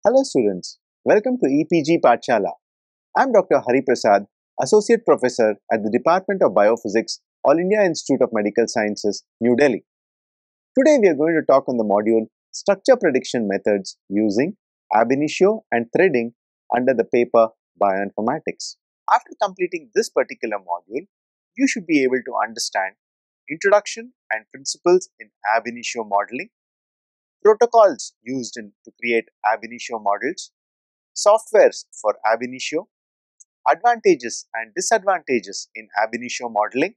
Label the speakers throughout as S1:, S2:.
S1: Hello students, welcome to EPG Pathshala. I am Dr. Hari Prasad, Associate Professor at the Department of Biophysics, All India Institute of Medical Sciences, New Delhi. Today we are going to talk on the module Structure Prediction Methods using Ab Initio and Threading under the paper Bioinformatics. After completing this particular module, you should be able to understand Introduction and Principles in Ab Initio Modeling, protocols used to create Ab Initio models, softwares for Ab Initio, advantages and disadvantages in Ab Initio modeling,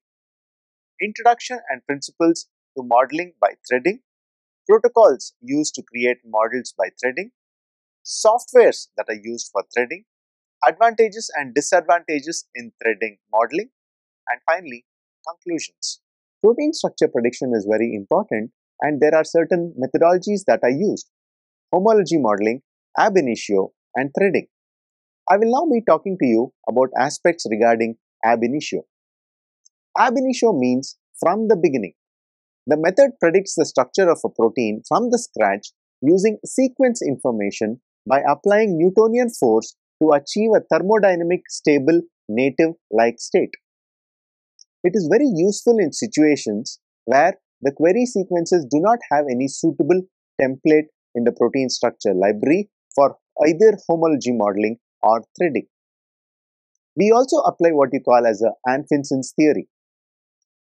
S1: introduction and principles to modeling by threading, protocols used to create models by threading, softwares that are used for threading, advantages and disadvantages in threading modeling, and finally, conclusions. Protein structure prediction is very important and there are certain methodologies that are used: homology modeling, Ab Initio, and threading. I will now be talking to you about aspects regarding Ab Initio. Ab Initio means from the beginning. The method predicts the structure of a protein from the scratch using sequence information by applying Newtonian force to achieve a thermodynamic stable native-like state. It is very useful in situations where the query sequences do not have any suitable template in the protein structure library for either homology modeling or threading. We also apply what you call as a Anne-Finsen's theory.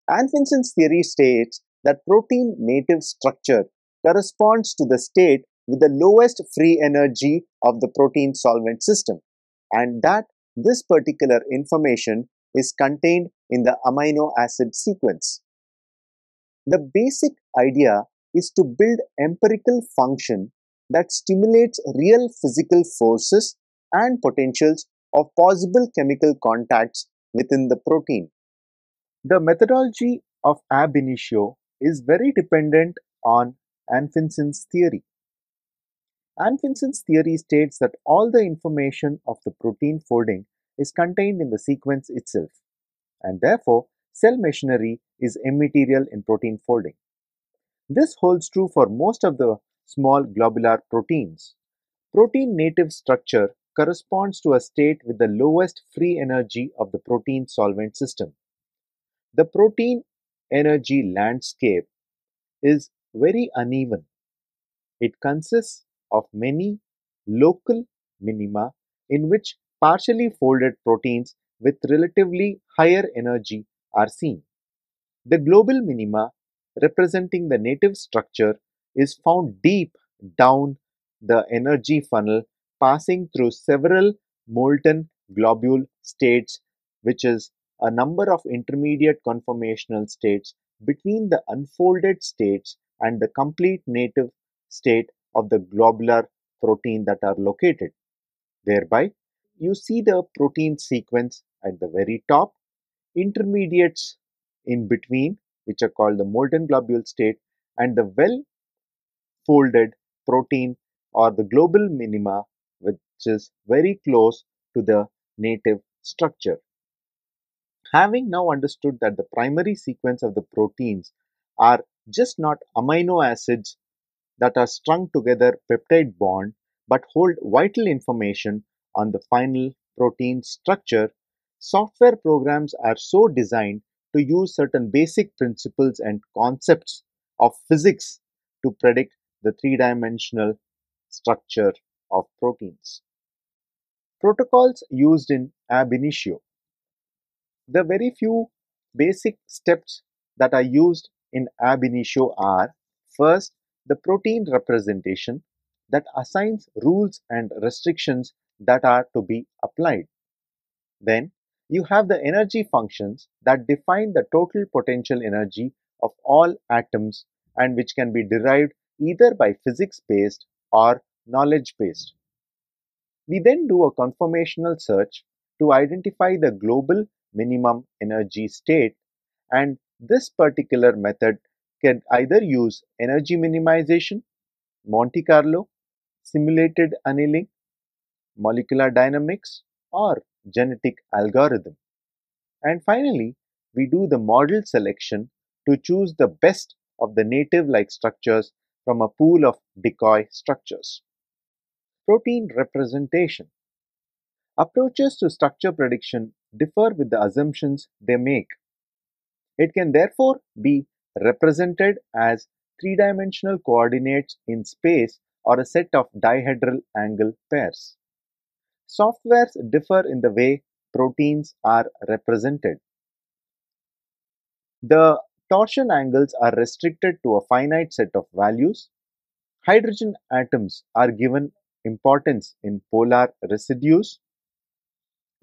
S1: Anne-Finsen's theory states that protein native structure corresponds to the state with the lowest free energy of the protein solvent system, and that this particular information is contained in the amino acid sequence. The basic idea is to build empirical function that stimulates real physical forces and potentials of possible chemical contacts within the protein. The methodology of Ab Initio is very dependent on Anne-Finsen's theory. Anne-Finsen's theory states that all the information of the protein folding is contained in the sequence itself, and therefore cell machinery is immaterial in protein folding. This holds true for most of the small globular proteins. Protein native structure corresponds to a state with the lowest free energy of the protein solvent system. The protein energy landscape is very uneven. It consists of many local minima in which partially folded proteins with relatively higher energy are seen. The global minima, representing the native structure, is found deep down the energy funnel, passing through several molten globule states, which is a number of intermediate conformational states between the unfolded states and the complete native state of the globular protein that are located. Thereby, you see the protein sequence at the very top, intermediates in between, which are called the molten globule state, and the well folded protein or the global minima, which is very close to the native structure. Having now understood that the primary sequence of the proteins are just not amino acids that are strung together peptide bond but hold vital information on the final protein structure, software programs are so designed to use certain basic principles and concepts of physics to predict the three-dimensional structure of proteins. Protocols used in Ab Initio. The very few basic steps that are used in Ab Initio are: first, the protein representation that assigns rules and restrictions that are to be applied. Then, you have the energy functions that define the total potential energy of all atoms and which can be derived either by physics-based or knowledge-based. We then do a conformational search to identify the global minimum energy state, and this particular method can either use energy minimization, Monte Carlo, simulated annealing, molecular dynamics, or genetic algorithm. And finally, we do the model selection to choose the best of the native-like structures from a pool of decoy structures. Protein representation. Approaches to structure prediction differ with the assumptions they make. It can therefore be represented as three-dimensional coordinates in space or a set of dihedral angle pairs. Softwares differ in the way proteins are represented. The torsion angles are restricted to a finite set of values. Hydrogen atoms are given importance in polar residues.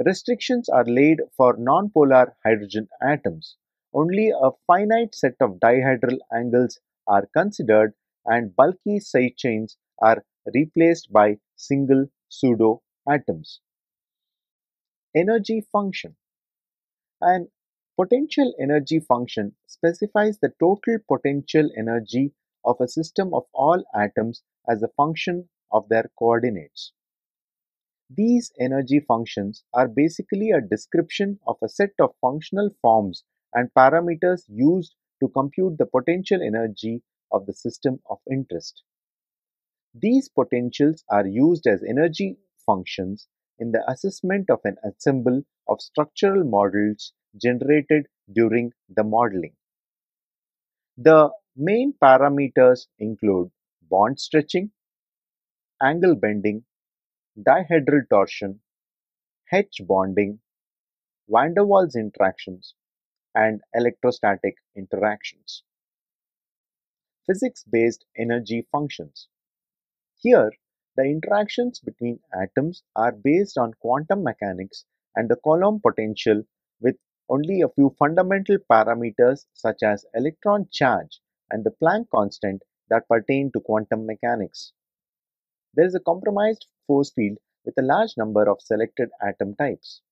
S1: Restrictions are laid for nonpolar hydrogen atoms. Only a finite set of dihedral angles are considered, and bulky side chains are replaced by single pseudo atoms. Energy function. An potential energy function specifies the total potential energy of a system of all atoms as a function of their coordinates. These energy functions are basically a description of a set of functional forms and parameters used to compute the potential energy of the system of interest. These potentials are used as energy functions in the assessment of an ensemble of structural models generated during the modeling. The main parameters include bond stretching, angle bending, dihedral torsion, H bonding, van der Waals interactions, and electrostatic interactions. Physics-based energy functions. Here, the interactions between atoms are based on quantum mechanics and the Coulomb potential with only a few fundamental parameters such as electron charge and the Planck constant that pertain to quantum mechanics. There is a compromised force field with a large number of selected atom types.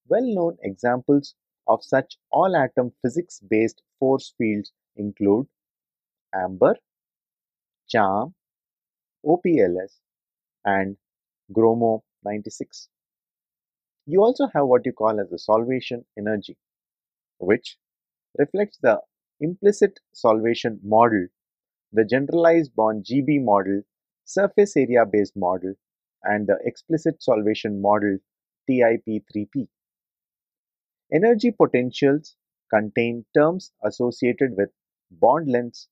S1: Well-known examples of such all-atom physics-based force fields include amber, charm, OPLS, and Gromo 96. You also have what you call as the solvation energy, which reflects the implicit solvation model, the generalized bond GB model, surface area based model, and the explicit solvation model TIP3P. Energy potentials contain terms associated with bond lengths,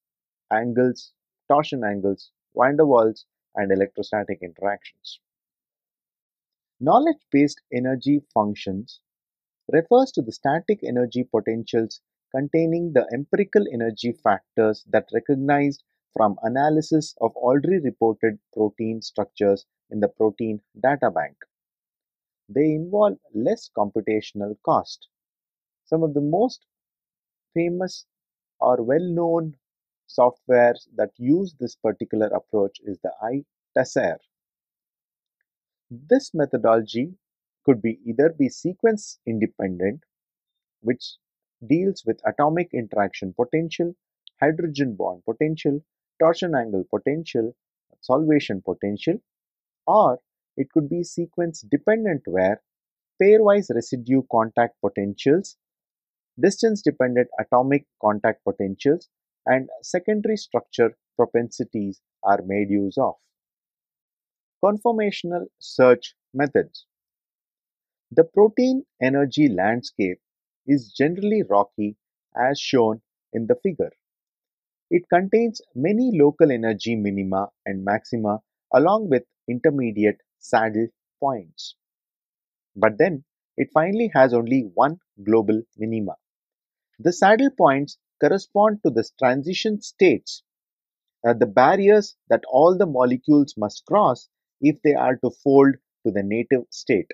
S1: angles, torsion angles, van der Waals, and electrostatic interactions. Knowledge-based energy functions refers to the static energy potentials containing the empirical energy factors that recognized from analysis of already reported protein structures in the protein data bank. They involve less computational cost. Some of the most famous or well-known softwares that use this particular approach is the ITESR. This methodology could be either be sequence independent, which deals with atomic interaction potential, hydrogen bond potential, torsion angle potential, solvation potential, or it could be sequence dependent where pairwise residue contact potentials, distance dependent atomic contact potentials, and secondary structure propensities are made use of. Conformational search methods. The protein energy landscape is generally rocky as shown in the figure. It contains many local energy minima and maxima along with intermediate saddle points. But then it finally has only one global minima. The saddle points correspond to the transition states, the barriers that all the molecules must cross if they are to fold to the native state.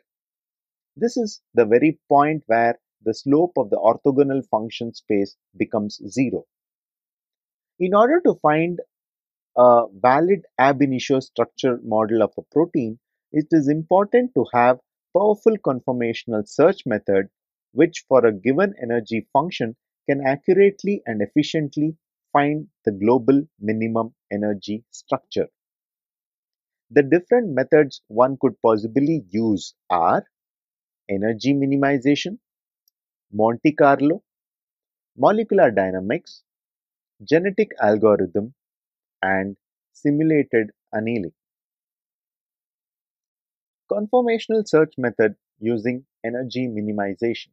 S1: This is the very point where the slope of the orthogonal function space becomes zero. In order to find a valid ab initio structure model of a protein, it is important to have powerful conformational search method which for a given energy function can accurately and efficiently find the global minimum energy structure. The different methods one could possibly use are energy minimization, Monte Carlo, molecular dynamics, genetic algorithm, and simulated annealing. Conformational search method using energy minimization.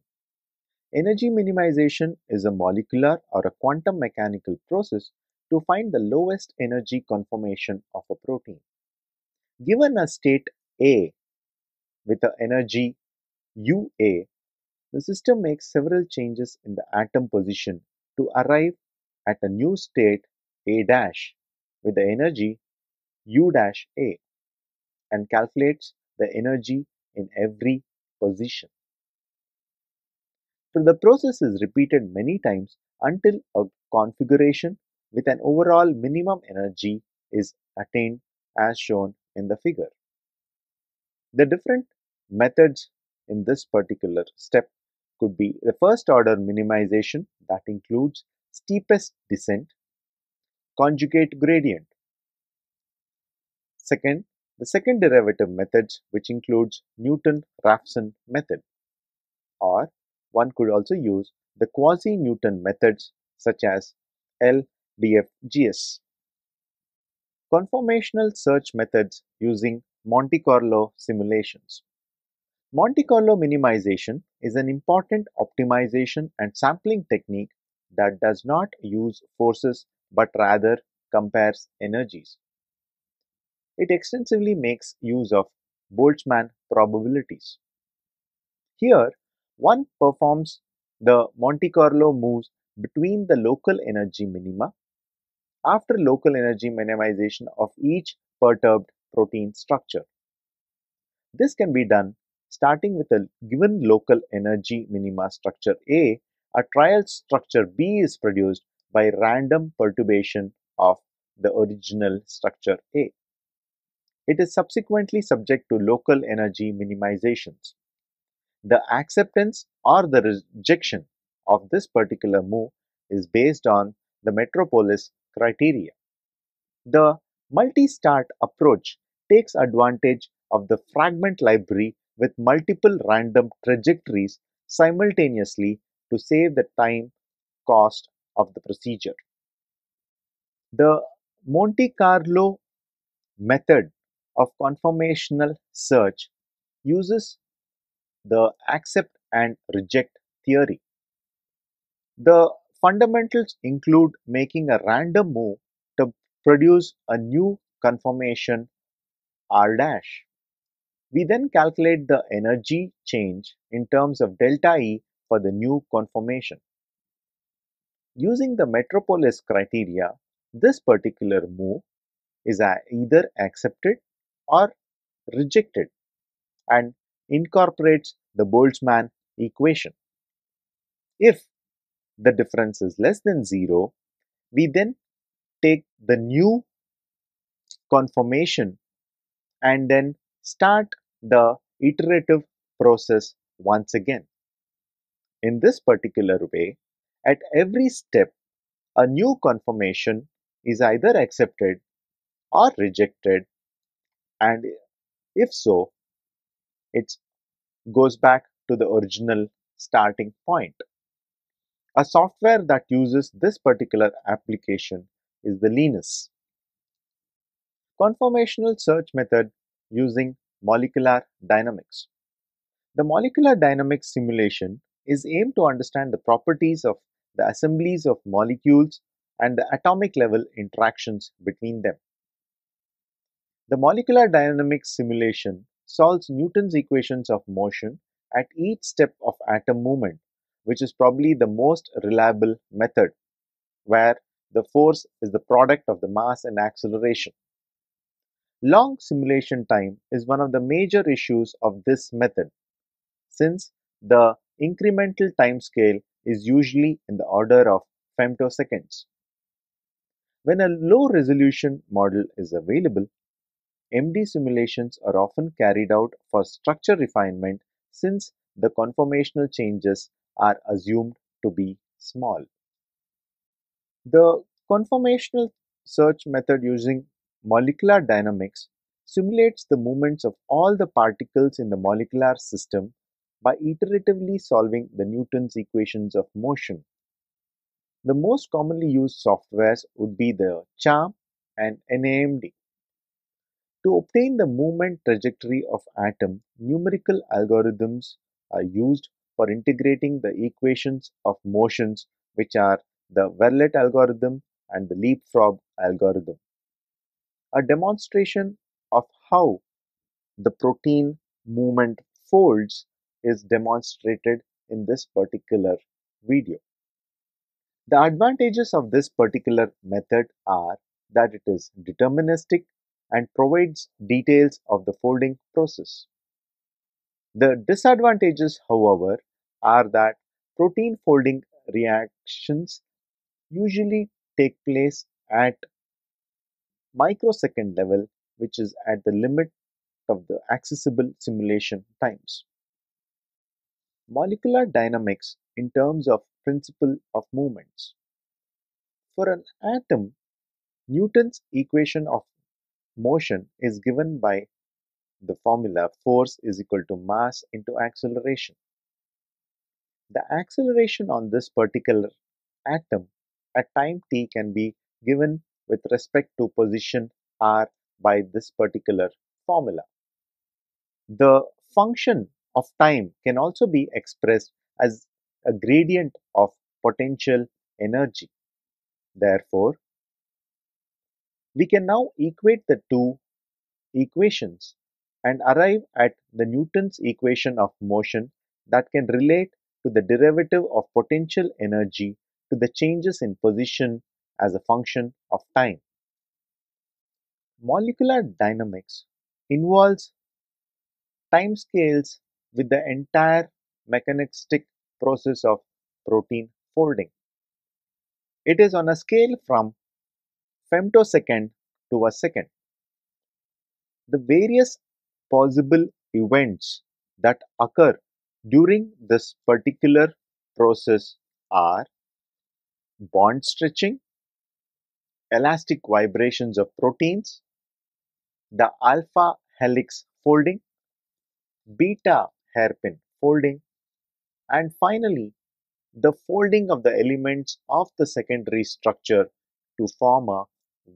S1: Energy minimization is a molecular or a quantum mechanical process to find the lowest energy conformation of a protein. Given a state A with an energy UA, the system makes several changes in the atom position to arrive at a new state A dash with the energy U dash A and calculates the energy in every position. So the process is repeated many times until a configuration with an overall minimum energy is attained as shown in the figure. The different methods in this particular step could be the first order minimization that includes steepest descent, conjugate gradient. Second, the second derivative methods which includes Newton-Raphson method, or one could also use the quasi-Newton methods such as LDFGS. Conformational search methods using Monte Carlo simulations. Monte Carlo minimization is an important optimization and sampling technique that does not use forces but rather compares energies. It extensively makes use of Boltzmann probabilities. Here, one performs the Monte Carlo moves between the local energy minima after local energy minimization of each perturbed protein structure. This can be done starting with a given local energy minima structure A. A trial structure B is produced by random perturbation of the original structure A. It is subsequently subject to local energy minimizations. The acceptance or the rejection of this particular move is based on the metropolis criteria. The multi-start approach takes advantage of the fragment library with multiple random trajectories simultaneously to save the time cost of the procedure. The Monte Carlo method of conformational search uses the accept and reject theory. The fundamentals include making a random move to produce a new conformation R dash. We then calculate the energy change in terms of delta E for the new conformation. Using the metropolis criteria, this particular move is either accepted or rejected and incorporates the Boltzmann equation. If the difference is less than 0, we then take the new conformation and then start the iterative process once again. In this particular way, at every step, a new conformation is either accepted or rejected, and if so, it goes back to the original starting point. A software that uses this particular application is the Leanness. Conformational search method using molecular dynamics. The molecular dynamics simulation is aimed to understand the properties of the assemblies of molecules and the atomic level interactions between them. The molecular dynamics simulation solves Newton's equations of motion at each step of atom movement, which is probably the most reliable method, where the force is the product of the mass and acceleration. Long simulation time is one of the major issues of this method, since the incremental timescale is usually in the order of femtoseconds. When a low resolution model is available, MD simulations are often carried out for structure refinement since the conformational changes are assumed to be small. The conformational search method using molecular dynamics simulates the movements of all the particles in the molecular system by iteratively solving the Newton's equations of motion. The most commonly used softwares would be the CHARM and NAMD. To obtain the movement trajectory of atom, numerical algorithms are used for integrating the equations of motions, which are the Verlet algorithm and the leapfrog algorithm. A demonstration of how the protein movement folds is demonstrated in this particular video. The advantages of this particular method are that it is deterministic and provides details of the folding process. The disadvantages, however, are that protein folding reactions usually take place at microsecond level, which is at the limit of the accessible simulation times. Molecular dynamics in terms of principle of movements. For an atom, Newton's equation of motion is given by the formula force is equal to mass into acceleration. The acceleration on this particular atom at time t can be given with respect to position r by this particular formula. The function of time can also be expressed as a gradient of potential energy. Therefore, we can now equate the two equations and arrive at the Newton's equation of motion that can relate to the derivative of potential energy to the changes in position as a function of time. Molecular dynamics involves timescales with the entire mechanistic process of protein folding. It is on a scale from femtosecond to a second. The various possible events that occur during this particular process are bond stretching, elastic vibrations of proteins, the alpha helix folding, beta hairpin folding, and finally the folding of the elements of the secondary structure to form a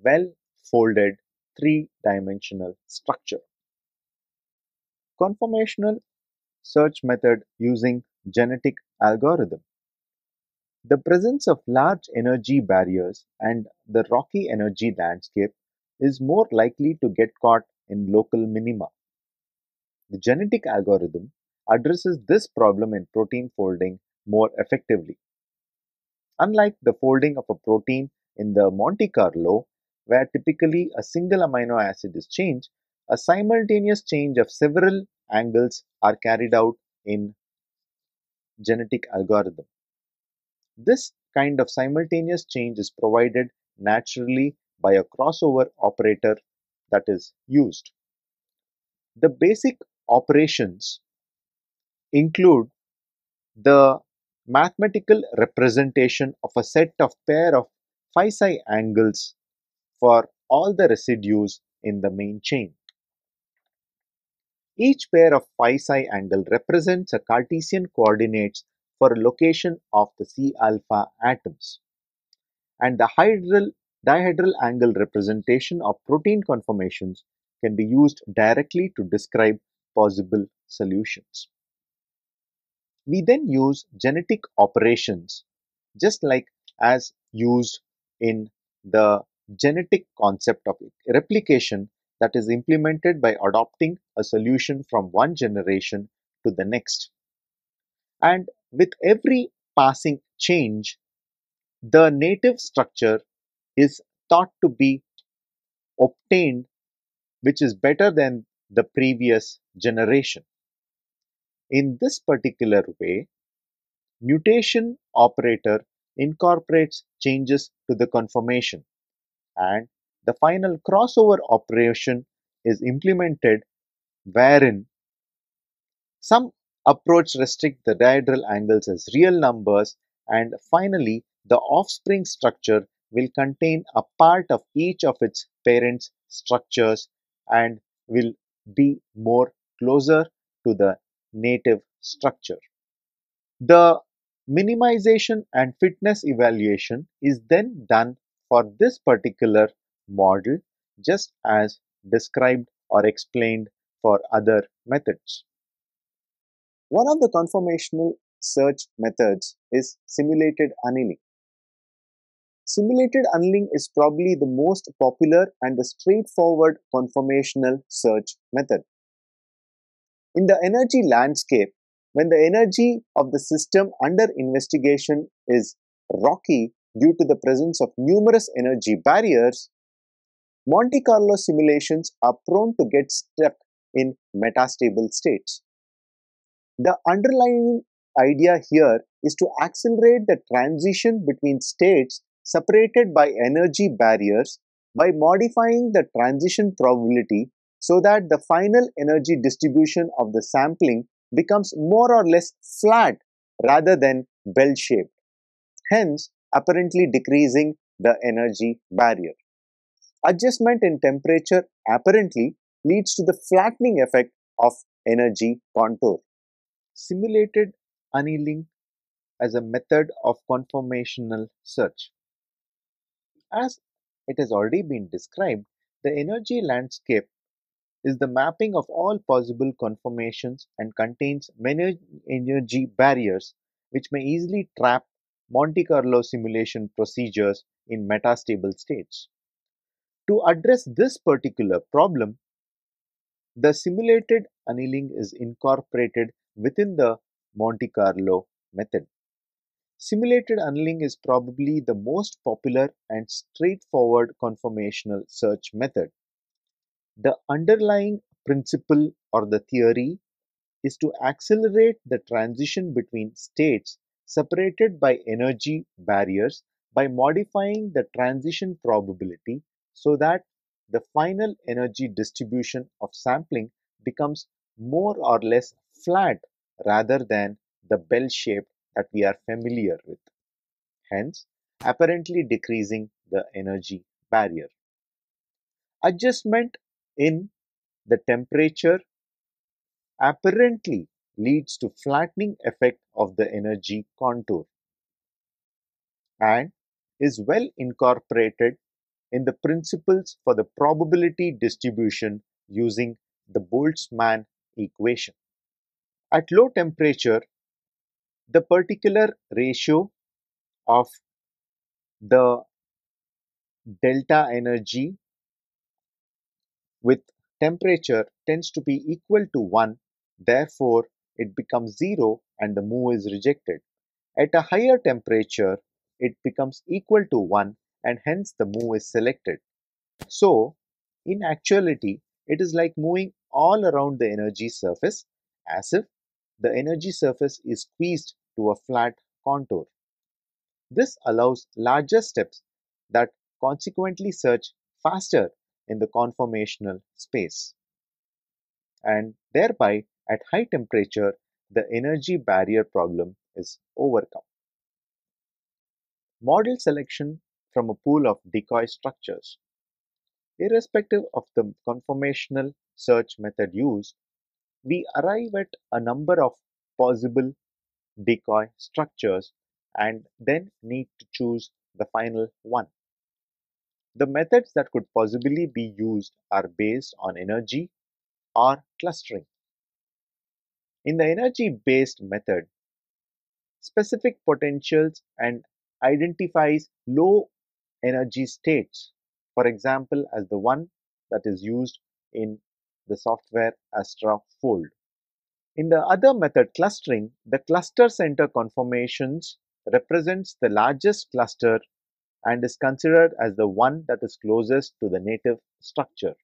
S1: well folded three-dimensional structure. Conformational search method using genetic algorithm. The presence of large energy barriers and the rocky energy landscape is more likely to get caught in local minima. The genetic algorithm addresses this problem in protein folding more effectively. Unlike the folding of a protein in the Monte Carlo, where typically a single amino acid is changed, a simultaneous change of several angles are carried out in genetic algorithm. This kind of simultaneous change is provided naturally by a crossover operator that is used. The basic operations include the mathematical representation of a set of pair of phi-psi angles for all the residues in the main chain. Each pair of phi-psi angle represents a Cartesian coordinates for a location of the C alpha atoms, and the dihedral angle representation of protein conformations can be used directly to describe possible solutions. We then use genetic operations just like as used in the genetic concept of replication that is implemented by adopting a solution from one generation to the next. And with every passing change, the native structure is thought to be obtained, which is better than the previous generation. In this particular way, mutation operator incorporates changes to the conformation, and the final crossover operation is implemented wherein some approach restrict the dihedral angles as real numbers, and finally the offspring structure will contain a part of each of its parents structures and will be more closer to the native structure. The minimization and fitness evaluation is then done for this particular model just as described or explained for other methods. One of the conformational search methods is simulated annealing. Simulated annealing is probably the most popular and the straightforward conformational search method. In the energy landscape, when the energy of the system under investigation is rocky due to the presence of numerous energy barriers, Monte Carlo simulations are prone to get stuck in metastable states. The underlying idea here is to accelerate the transition between states separated by energy barriers by modifying the transition probability so that the final energy distribution of the sampling becomes more or less flat rather than bell-shaped, hence apparently decreasing the energy barrier. Adjustment in temperature apparently leads to the flattening effect of energy contour. Simulated annealing as a method of conformational search. As it has already been described, the energy landscape is the mapping of all possible conformations and contains many energy barriers which may easily trap Monte Carlo simulation procedures in metastable states. To address this particular problem, the simulated annealing is incorporated within the Monte Carlo method. Simulated annealing is probably the most popular and straightforward conformational search method. The underlying principle or the theory is to accelerate the transition between states separated by energy barriers by modifying the transition probability so that the final energy distribution of sampling becomes more or less flat rather than the bell shape that we are familiar with, hence apparently decreasing the energy barrier. Adjustment in the temperature apparently leads to flattening effect of the energy contour and is well incorporated in the principles for the probability distribution using the Boltzmann equation. At low temperature, the particular ratio of the delta energy with temperature tends to be equal to 1, therefore it becomes 0 and the move is rejected. At a higher temperature, it becomes equal to 1 and hence the move is selected. So, in actuality, it is like moving all around the energy surface as if the energy surface is squeezed to a flat contour. This allows larger steps that consequently search faster in the conformational space, and thereby at high temperature the energy barrier problem is overcome. Model selection from a pool of decoy structures. Irrespective of the conformational search method used, we arrive at a number of possible decoy structures and then need to choose the final one. The methods that could possibly be used are based on energy or clustering. In the energy-based method, specific potentials and identifies low energy states, for example, as the one that is used in the software Astra Fold. In the other method, clustering, the cluster center conformations represents the largest cluster and is considered as the one that is closest to the native structure.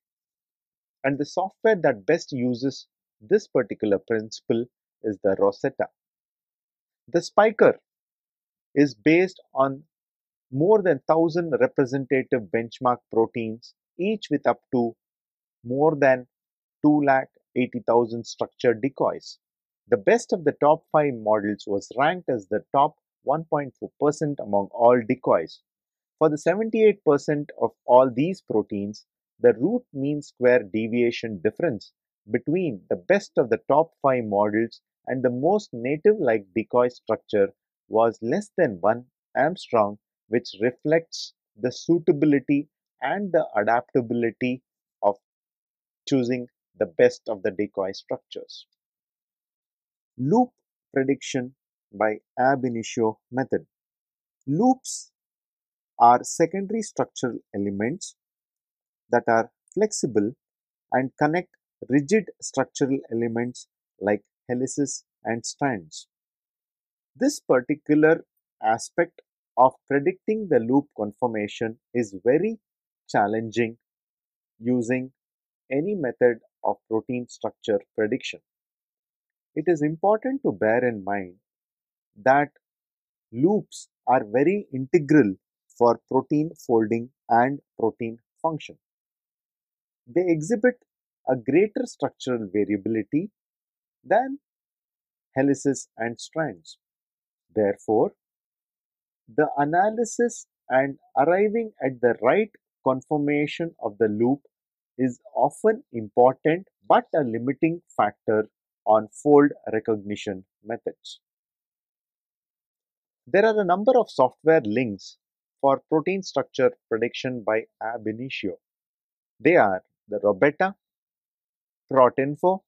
S1: And the software that best uses this particular principle is the Rosetta. The spiker is based on more than 1,000 representative benchmark proteins, each with up to more than 280,000 structured decoys. The best of the top 5 models was ranked as the top 1.4% among all decoys. For the 78% of all these proteins, the root mean square deviation difference between the best of the top 5 models and the most native-like decoy structure was less than 1 angstrom, which reflects the suitability and the adaptability of choosing the best of the decoy structures. Loop prediction by Ab Initio method. Loops are secondary structural elements that are flexible and connect rigid structural elements like helices and strands. This particular aspect of predicting the loop conformation is very challenging using any method of protein structure prediction. It is important to bear in mind that loops are very integral for protein folding and protein function. They exhibit a greater structural variability than helices and strands. Therefore, the analysis and arriving at the right conformation of the loop is often important but a limiting factor on fold recognition methods. There are a number of software links for protein structure prediction by Ab Initio. They are the Robetta, Protinfo,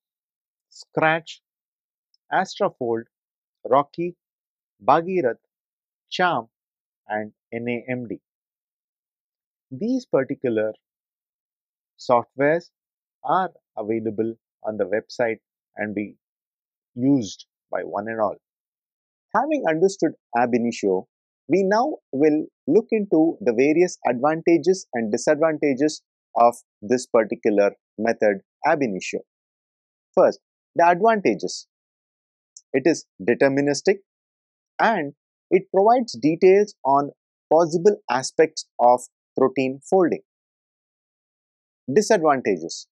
S1: Scratch, AstraFold, Rocky, Bhagirath, Charm, and NAMD. These particular softwares are available on the website and be used by one and all. Having understood Ab Initio, we now will look into the various advantages and disadvantages of this particular method Ab Initio. First, the advantages. It is deterministic and it provides details on possible aspects of protein folding. Disadvantages.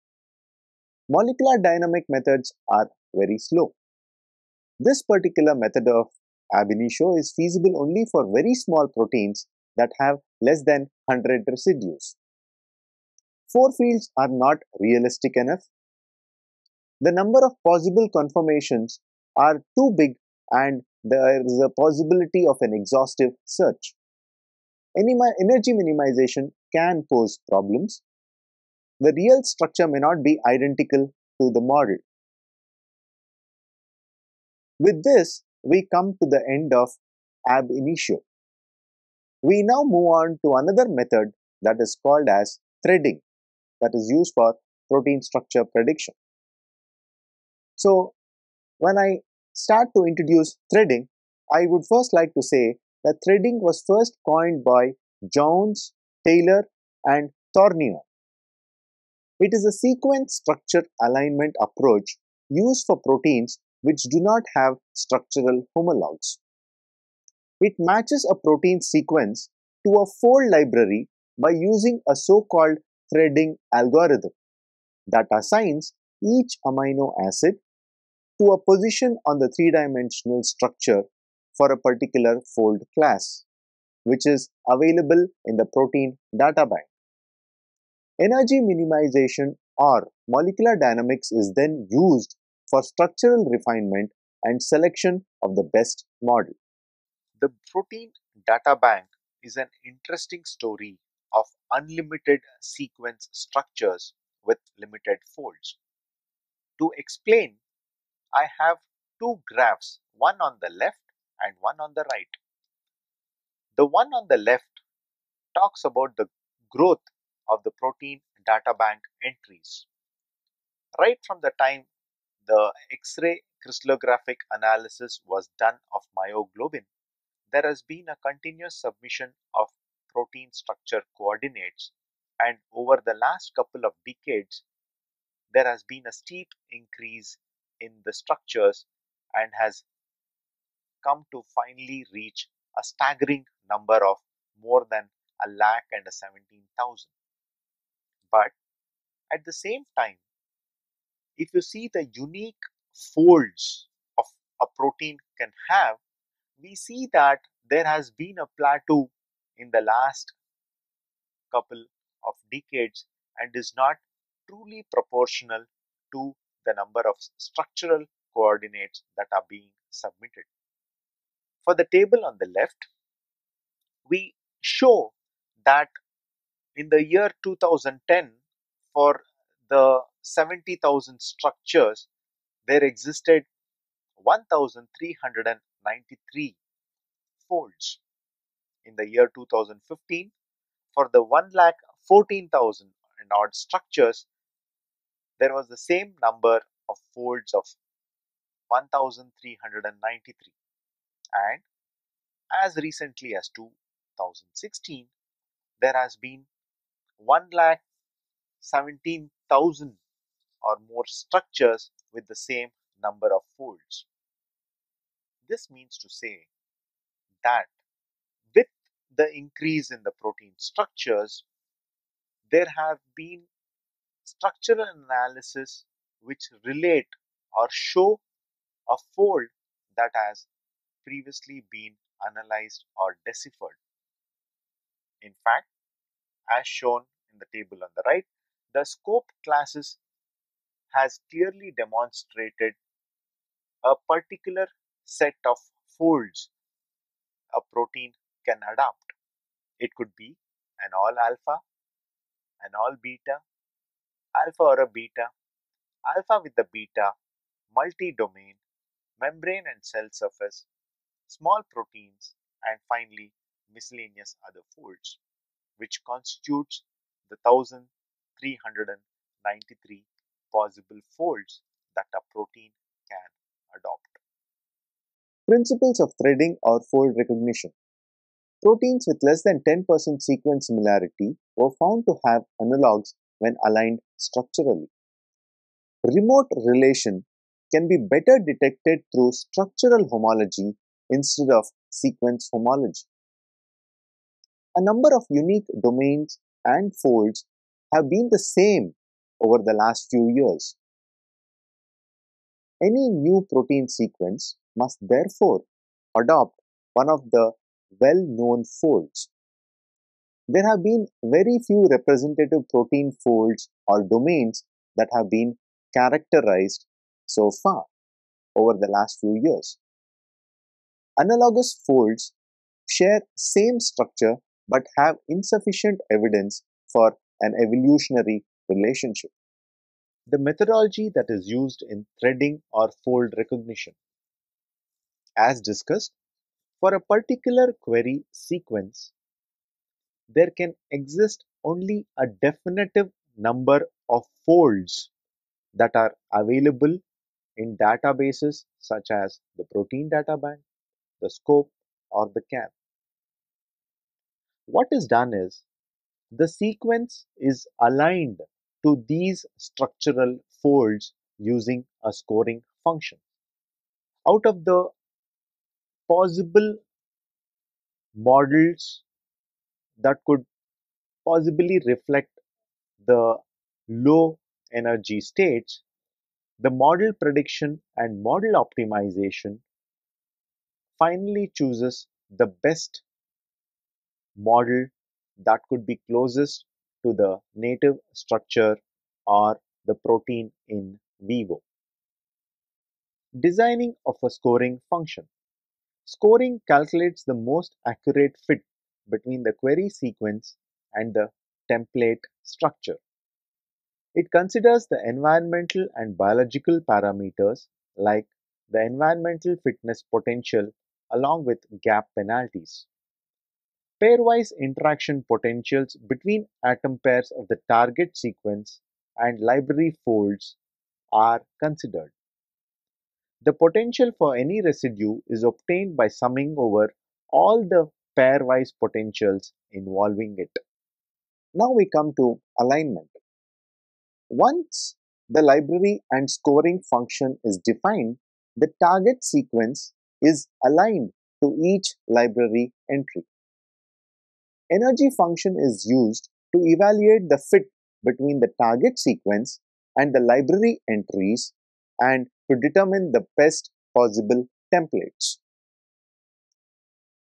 S1: Molecular dynamic methods are very slow. This particular method of Ab Initio is feasible only for very small proteins that have less than 100 residues. Four fields are not realistic enough. The number of possible conformations are too big and there is a possibility of an exhaustive search. Energy minimization can pose problems. The real structure may not be identical to the model. With this, we come to the end of Ab Initio. We now move on to another method that is called as threading, that is used for protein structure prediction. So, when I start to introduce threading, I would first like to say that threading was first coined by Jones, Taylor, and Thornier. It is a sequence structure alignment approach used for proteins which do not have structural homologs. It matches a protein sequence to a fold library by using a so-called threading algorithm that assigns each amino acid to a position on the three-dimensional structure for a particular fold class, which is available in the protein data bank. Energy minimization or molecular dynamics is then used for structural refinement and selection of the best model. The protein data bank is an interesting story of unlimited sequence structures with limited folds. To explain, I have two graphs, one on the left and one on the right. The one on the left talks about the growth of the protein data bank entries. Right from the time the X-ray crystallographic analysis was done of myoglobin, there has been a continuous submission of protein structure coordinates, and over the last couple of decades, there has been a steep increase in the structures and has come to finally reach a staggering number of more than a lakh and 17,000. But at the same time, if you see the unique folds of a protein can have, we see that there has been a plateau in the last couple of decades and is not truly proportional to the number of structural coordinates that are being submitted. For the table on the left, we show that in the year 2010, for the 70,000 structures, there existed 1,393 folds. In the year 2015, for the 1,14,000 and odd structures, there was the same number of folds of 1,393. And as recently as 2016, there has been 1,17,000 or more structures with the same number of folds. This means to say that with the increase in the protein structures, there have been structural analysis which relate or show a fold that has previously been analyzed or deciphered. In fact, as shown in the table on the right, the scope classes has clearly demonstrated a particular set of folds a protein can adopt. It could be an all alpha, an all beta, alpha or a beta, alpha with the beta, multi-domain, membrane and cell surface, small proteins, and finally miscellaneous other folds, which constitutes the 1,393 possible folds that a protein can adopt. Principles of threading or fold recognition. Proteins with less than 10% sequence similarity were found to have analogues when aligned structurally. Remote relation can be better detected through structural homology instead of sequence homology. A number of unique domains and folds have been the same over the last few years. Any new protein sequence must therefore adopt one of the well-known folds. There have been very few representative protein folds or domains that have been characterized so far over the last few years. Analogous folds share same structure but have insufficient evidence for an evolutionary relationship. The methodology that is used in threading or fold recognition. As discussed, for a particular query sequence, there can exist only a definitive number of folds that are available in databases such as the Protein Data Bank, the SCOPE, or the CAN. What is done is, the sequence is aligned to these structural folds using a scoring function. Out of the possible models that could possibly reflect the low energy states, the model prediction and model optimization finally chooses the best model that could be closest to the native structure or the protein in vivo. Designing of a scoring function. Scoring calculates the most accurate fit between the query sequence and the template structure. It considers the environmental and biological parameters like the environmental fitness potential along with gap penalties. Pairwise interaction potentials between atom pairs of the target sequence and library folds are considered. The potential for any residue is obtained by summing over all the pairwise potentials involving it. Now we come to alignment. Once the library and scoring function is defined, the target sequence is aligned to each library entry. Energy function is used to evaluate the fit between the target sequence and the library entries and to determine the best possible templates.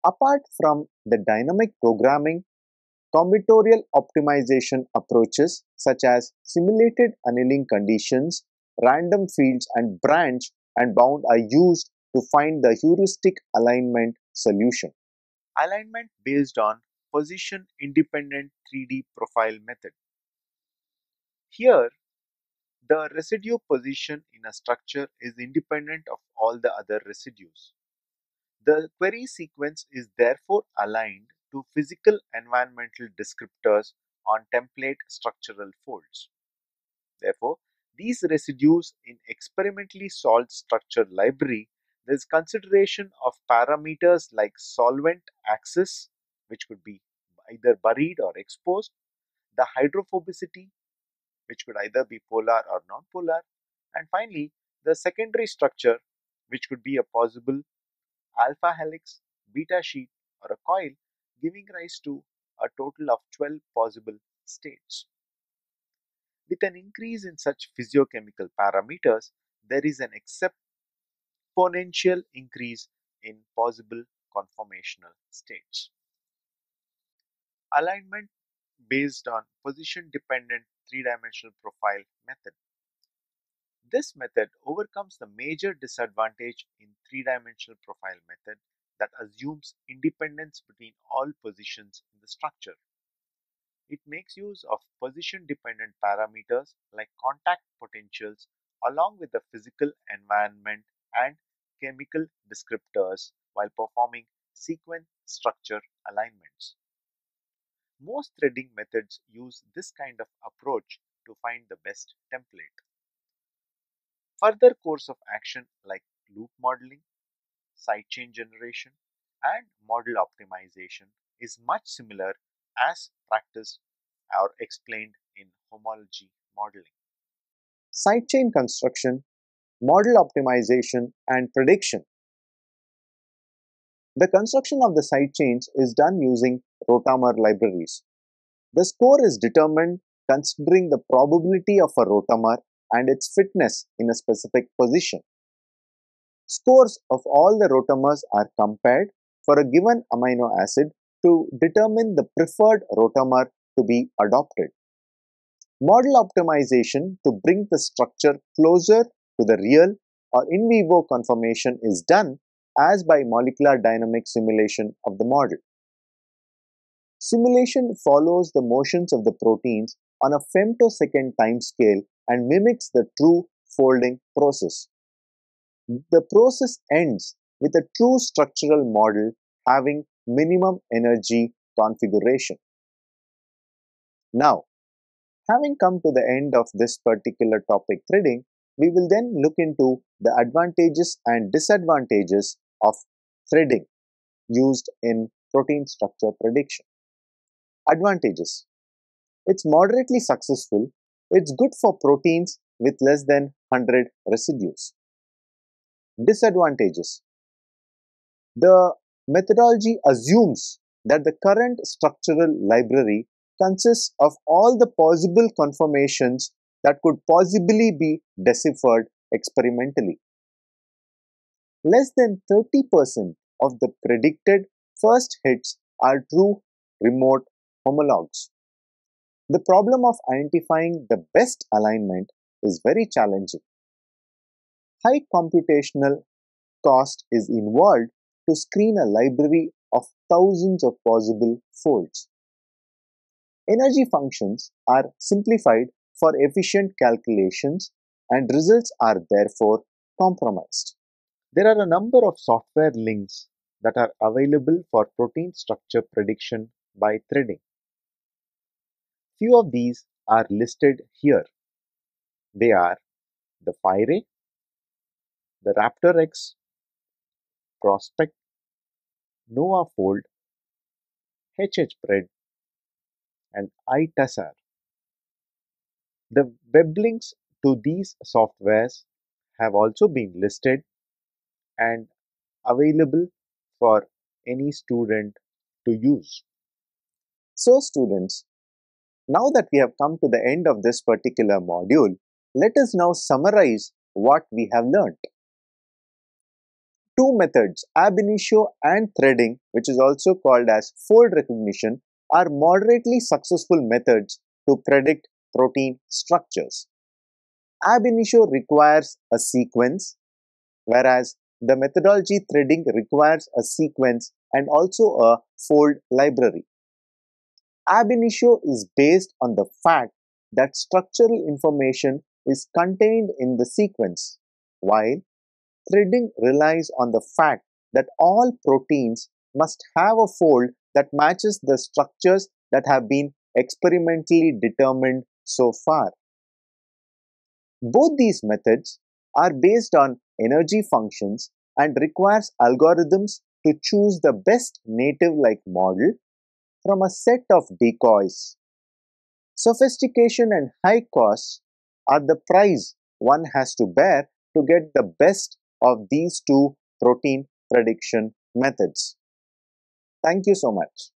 S1: Apart from the dynamic programming, combinatorial optimization approaches such as simulated annealing conditions, random fields, and branch and bound are used to find the heuristic alignment solution. Alignment based on position independent 3D profile method. Here, The residue position in a structure is independent of all the other residues. The query sequence is therefore aligned to physical environmental descriptors on template structural folds. Therefore, these residues in experimentally solved structure library, there is consideration of parameters like solvent axis, which could be either buried or exposed, the hydrophobicity, which could either be polar or non-polar, and finally the secondary structure, which could be a possible alpha helix, beta sheet, or a coil, giving rise to a total of 12 possible states. With an increase in such physiochemical parameters, there is an exponential increase in possible conformational states. Alignment based on position-dependent three-dimensional profile method. This method overcomes the major disadvantage in three-dimensional profile method that assumes independence between all positions in the structure. It makes use of position-dependent parameters like contact potentials along with the physical environment and chemical descriptors while performing sequence structure alignments. Most threading methods use this kind of approach to find the best template. Further course of action like loop modeling, sidechain generation, and model optimization is much similar as practiced or explained in homology modeling. Sidechain construction, model optimization, and prediction. The construction of the sidechains is done using rotamer libraries. The score is determined considering the probability of a rotamer and its fitness in a specific position. Scores of all the rotamers are compared for a given amino acid to determine the preferred rotamer to be adopted. Model optimization to bring the structure closer to the real or in vivo conformation is done as by molecular dynamic simulation of the model. Simulation follows the motions of the proteins on a femtosecond timescale and mimics the true folding process. The process ends with a true structural model having minimum energy configuration. Now, having come to the end of this particular topic threading, we will then look into the advantages and disadvantages of threading used in protein structure prediction. Advantages. It's moderately successful. It's good for proteins with less than 100 residues. Disadvantages. The methodology assumes that the current structural library consists of all the possible conformations that could possibly be deciphered experimentally. Less than 30% of the predicted first hits are true remote homologs. The problem of identifying the best alignment is very challenging. High computational cost is involved to screen a library of thousands of possible folds. Energy functions are simplified for efficient calculations and results are therefore compromised. There are a number of software links that are available for protein structure prediction by threading. Few of these are listed here. They are the FiRay, the RaptorX, Prospect, NovaFold, HHPred, and iTassar. The web links to these softwares have also been listed and available for any student to use. So students, now that we have come to the end of this particular module, let us now summarize what we have learnt. Two methods, Ab Initio and threading, which is also called as fold recognition, are moderately successful methods to predict protein structures. Ab Initio requires a sequence, whereas the methodology threading requires a sequence and also a fold library. Ab Initio is based on the fact that structural information is contained in the sequence, while threading relies on the fact that all proteins must have a fold that matches the structures that have been experimentally determined so far. Both these methods are based on energy functions and requires algorithms to choose the best native-like model from a set of decoys. Sophistication and high costs are the price one has to bear to get the best of these two protein prediction methods. Thank you so much.